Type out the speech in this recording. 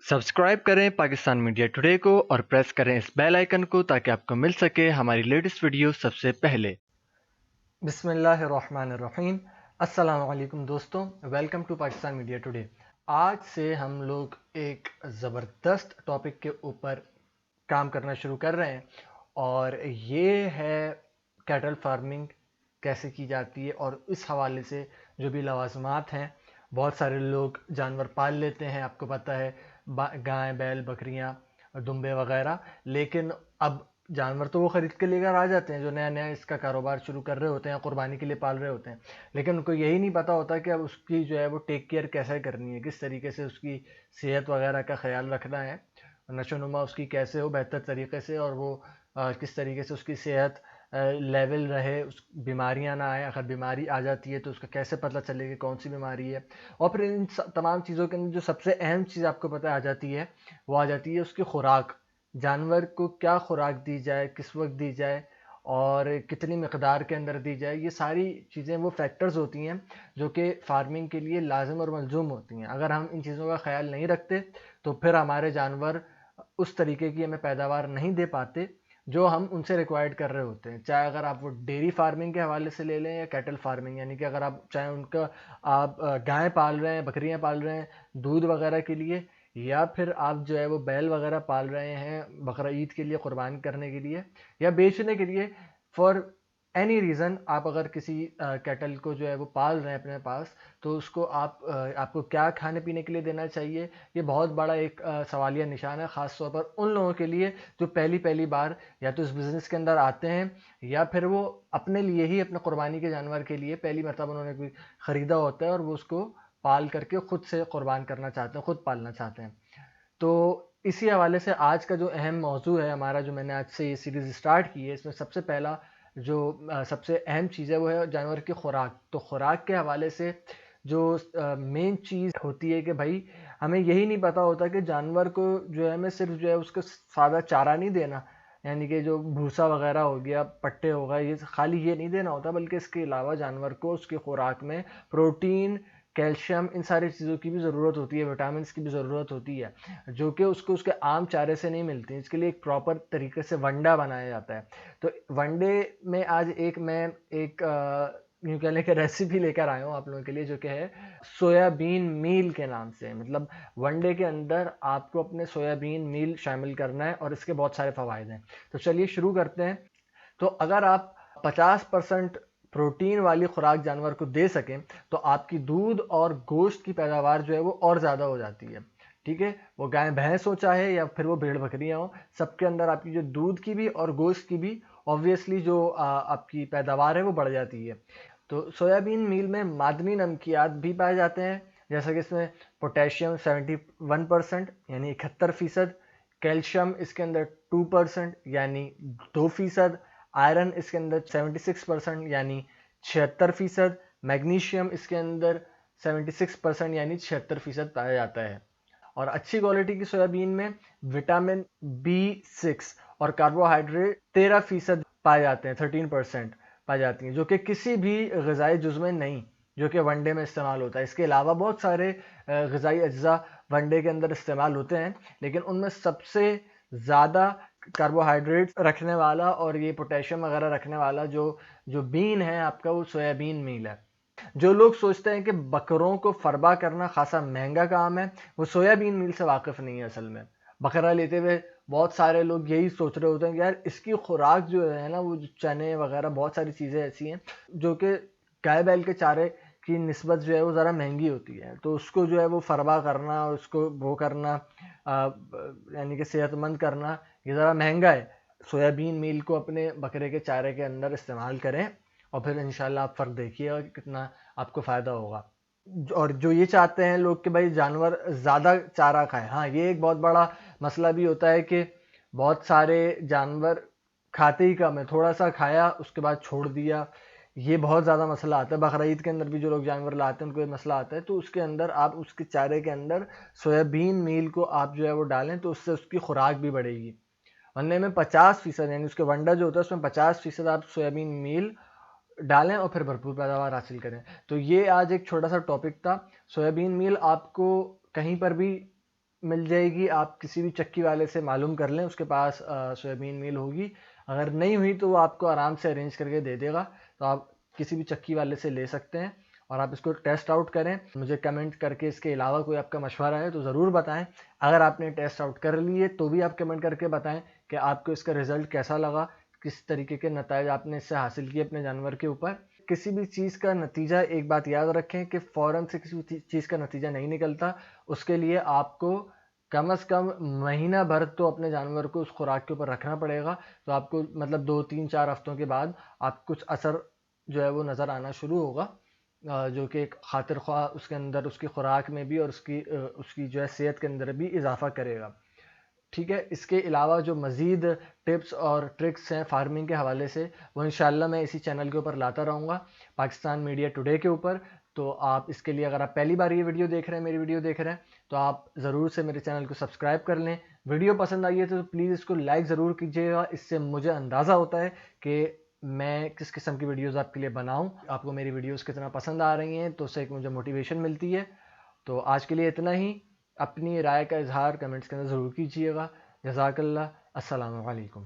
Subscribe करें Pakistan media today को और प्रेस करें इस बेल आइकन को ताकि आपको मिल सके हमारी लेटेस्ट वीडियो सबसे पहले। बिस्मिल्लाहिर्रहमानिर्रहीम। अस्सलाम वालेकुम दोस्तों, welcome to Pakistan media today. आज से हम लोग एक ज़बरदस्त टॉपिक के ऊपर काम करना शुरू कर रहे हैं और ये है कैटल फार्मिंग कैसे की जाती है। और इस हवाले से जो भी लवाजमात हैं, बहुत सारे लोग जानवर पाल लेते हैं, आपको पता है, गाय बैल बकरियां दुम्बे वगैरह। लेकिन अब जानवर तो वो ख़रीद के लेकर आ जाते हैं जो नया नया इसका कारोबार शुरू कर रहे होते हैं, क़ुरबानी के लिए पाल रहे होते हैं, लेकिन उनको यही नहीं पता होता कि अब उसकी जो है वो टेक केयर कैसे करनी है, किस तरीके से उसकी सेहत वगैरह का ख्याल रखना है, नशोनुमा उसकी कैसे हो बेहतर तरीके से, और वो किस तरीके से उसकी सेहत लेवल रहे, उस बीमारियां ना आए, अगर बीमारी आ जाती है तो उसका कैसे पता चले कि कौन सी बीमारी है। और फिर इन तमाम चीज़ों के अंदर जो सबसे अहम चीज़ आपको पता आ जाती है वो आ जाती है उसकी खुराक। जानवर को क्या खुराक दी जाए, किस वक्त दी जाए और कितनी मकदार के अंदर दी जाए, ये सारी चीज़ें वो फैक्टर्स होती हैं जो कि फार्मिंग के लिए लाजिम और मलजूम होती हैं। अगर हम इन चीज़ों का ख्याल नहीं रखते तो फिर हमारे जानवर उस तरीके की हमें पैदावार नहीं दे पाते जो हम उनसे रिक्वायर्ड कर रहे होते हैं। चाहे अगर आप वो डेयरी फार्मिंग के हवाले से ले लें या कैटल फार्मिंग, यानी कि अगर आप चाहे उनका आप गाय पाल रहे हैं, बकरियां पाल रहे हैं दूध वगैरह के लिए, या फिर आप जो है वो बैल वगैरह पाल रहे हैं बकरा ईद के लिए, कुर्बान करने के लिए या बेचने के लिए, फॉर एनी रीज़न, आप अगर किसी कैटल को जो है वो पाल रहे हैं अपने पास, तो उसको आपको क्या खाने पीने के लिए देना चाहिए, ये बहुत बड़ा एक सवालिया निशान है, ख़ास तौर पर उन लोगों के लिए जो पहली पहली बार या तो इस बिज़नेस के अंदर आते हैं या फिर वो अपने लिए ही, अपने कुर्बानी के जानवर के लिए पहली मरतबा उन्होंने कोई ख़रीदा होता है और वो उसको पाल करके ख़ुद से कुर्बान करना चाहते हैं, ख़ुद पालना चाहते हैं। तो इसी हवाले से आज का जो अहम मौजू है हमारा, जो मैंने आज से ये सीरीज़ स्टार्ट की है, इसमें सबसे पहला जो सबसे अहम चीज़ है वो है जानवर की खुराक। तो खुराक के हवाले से जो मेन चीज़ होती है कि भाई हमें यही नहीं पता होता कि जानवर को जो है हमें सिर्फ जो है उसको सादा चारा नहीं देना, यानी कि जो भूसा वगैरह हो गया, पट्टे हो गए, ये खाली ये नहीं देना होता, बल्कि इसके अलावा जानवर को उसकी खुराक में प्रोटीन, कैल्शियम, इन सारी चीज़ों की भी ज़रूरत होती है, विटामिन की भी ज़रूरत होती है, जो कि उसको उसके आम चारे से नहीं मिलती। इसके लिए एक प्रॉपर तरीके से वंडा बनाया जाता है। तो वनडे में आज मैं एक यूँ कह लें कि रेसिपी लेकर आया हूँ आप लोगों के लिए, जो कि है सोयाबीन मील के नाम से। मतलब वनडे के अंदर आपको अपने सोयाबीन मील शामिल करना है और इसके बहुत सारे फ़वाइद हैं। तो चलिए शुरू करते हैं। तो अगर आप 50% प्रोटीन वाली खुराक जानवर को दे सकें तो आपकी दूध और गोश्त की पैदावार जो है वो और ज़्यादा हो जाती है। ठीक है, वो गाय भैंस हो चाहे या फिर वो भेड़ बकरियां हो, सबके अंदर आपकी जो दूध की भी और गोश्त की भी ऑब्वियसली जो आपकी पैदावार है वो बढ़ जाती है। तो सोयाबीन मील में मादनी नमकियात भी पाए जाते हैं, जैसा कि इसमें पोटेशियम 71% यानी 71%, कैल्शियम इसके अंदर 2% यानी 2%, आयरन इसके अंदर 76% यानी 76%, मैग्नीशियम इसके अंदर 76% यानी 76% पाया जाता है। और अच्छी क्वालिटी की सोयाबीन में विटामिन B6 और कार्बोहाइड्रेट 13% पाए जाते हैं, 13% पाई जाती हैं, जो कि किसी भी ग़िज़ाई जुज़ में नहीं, जो कि वनडे में इस्तेमाल होता है। इसके अलावा बहुत सारे ग़िज़ाई अज्जा वनडे के अंदर इस्तेमाल होते हैं, लेकिन उनमें सबसे ज़्यादा कार्बोहाइड्रेट रखने वाला और ये पोटेशियम वगैरह रखने वाला जो बीन है आपका, वो सोयाबीन मील है। जो लोग सोचते हैं कि बकरों को फरबा करना खासा महंगा काम है, वो सोयाबीन मील से वाकिफ़ नहीं है। असल में बकरा लेते हुए बहुत सारे लोग यही सोच रहे होते हैं कि यार इसकी खुराक जो है ना, वो चने वगैरह बहुत सारी चीज़ें ऐसी हैं जो कि गाय बैल के चारे की निस्बत जो है वो ज़रा महंगी होती है, तो उसको जो है वो फरबा करना, उसको वो करना, यानी कि सेहतमंद करना, ये ज़रा महंगा है। सोयाबीन मील को अपने बकरे के चारे के अंदर इस्तेमाल करें और फिर इंशाल्लाह आप फ़र्क देखिएगा कि कितना आपको फ़ायदा होगा। और जो ये चाहते हैं लोग कि भाई जानवर ज़्यादा चारा खाए, हाँ, ये एक बहुत बड़ा मसला भी होता है कि बहुत सारे जानवर खाते ही कम है, थोड़ा सा खाया उसके बाद छोड़ दिया, ये बहुत ज़्यादा मसला आता है। बकरा ईद के अंदर भी जो लोग जानवर लाते हैं उनको ये मसला आता है। तो उसके अंदर आप उसके चारे के अंदर सोयाबीन मील को आप जो है वो डालें, तो उससे उसकी खुराक भी बढ़ेगी। वनडे में 50% यानी उसके वंडा जो होता है उसमें 50% आप सोयाबीन मील डालें और फिर भरपूर पैदावार हासिल करें। तो ये आज एक छोटा सा टॉपिक था। सोयाबीन मील आपको कहीं पर भी مل جائے گی، آپ کسی بھی چکی والے سے معلوم کر لیں، اس کے پاس سویابین میل ہوگی، اگر نہیں ہوئی تو وہ آپ کو آرام سے ارینج کر کے دے دے گا، تو آپ کسی بھی چکی والے سے لے سکتے ہیں اور آپ اس کو ٹیسٹ آؤٹ کریں۔ مجھے کمنٹ کر کے اس کے علاوہ کوئی آپ کا مشورہ ہے تو ضرور بتائیں، اگر آپ نے ٹیسٹ آؤٹ کر لیے تو بھی آپ کمنٹ کر کے بتائیں کہ آپ کو اس کا رزلٹ کیسا لگا، کس طریقے کے نتائج آپ نے اس سے حاصل کیے اپنے جانور کے اوپر۔ کسی بھی چیز کا نتیجہ ایک بات یاد رکھیں کہ فوراً سے کسی بھی چیز کا نتیجہ نہیں نکلتا، اس کے لیے آپ کو کم از کم مہینہ بھر تو اپنے جانور کو اس خوراک کے اوپر رکھنا پڑے گا، تو آپ کو مطلب 2 3 4 ہفتوں کے بعد آپ کچھ اثر جو ہے وہ نظر آنا شروع ہوگا، جو کہ ایک خاطر خواہ اس کے اندر اس کی خوراک میں بھی اور اس کی جو ہے صحت کے اندر بھی اضافہ کرے گا۔ ٹھیک ہے، اس کے علاوہ جو مزید ٹپس اور ٹرکس ہیں فارمنگ کے حوالے سے وہ انشاءاللہ میں اسی چینل کے اوپر لاتا رہوں گا، پاکستان میڈیا ٹوڈے کے اوپر۔ تو آپ اس کے لیے اگر آپ پہلی بار یہ ویڈیو دیکھ رہے ہیں، میری ویڈیو دیکھ رہے ہیں، تو آپ ضرور سے میرے چینل کو سبسکرائب کر لیں۔ ویڈیو پسند آئی ہے تو پلیز اس کو لائک ضرور کیجیے گا، اس سے مجھے اندازہ ہوتا ہے کہ میں کس قسم کی ویڈیوز آپ کے لیے بناؤں۔ آپ کو میری ویڈیوز کتنا پسند آ رہی ہیں تو اس سے ایک مجھے موٹیویشن ملتی ہے۔ تو آج کے لیے اتنا ہی، اپنی رائے کا اظہار کمنٹس کے اندر ضرور کیجیے گا۔ جزاک اللہ، السلام علیکم۔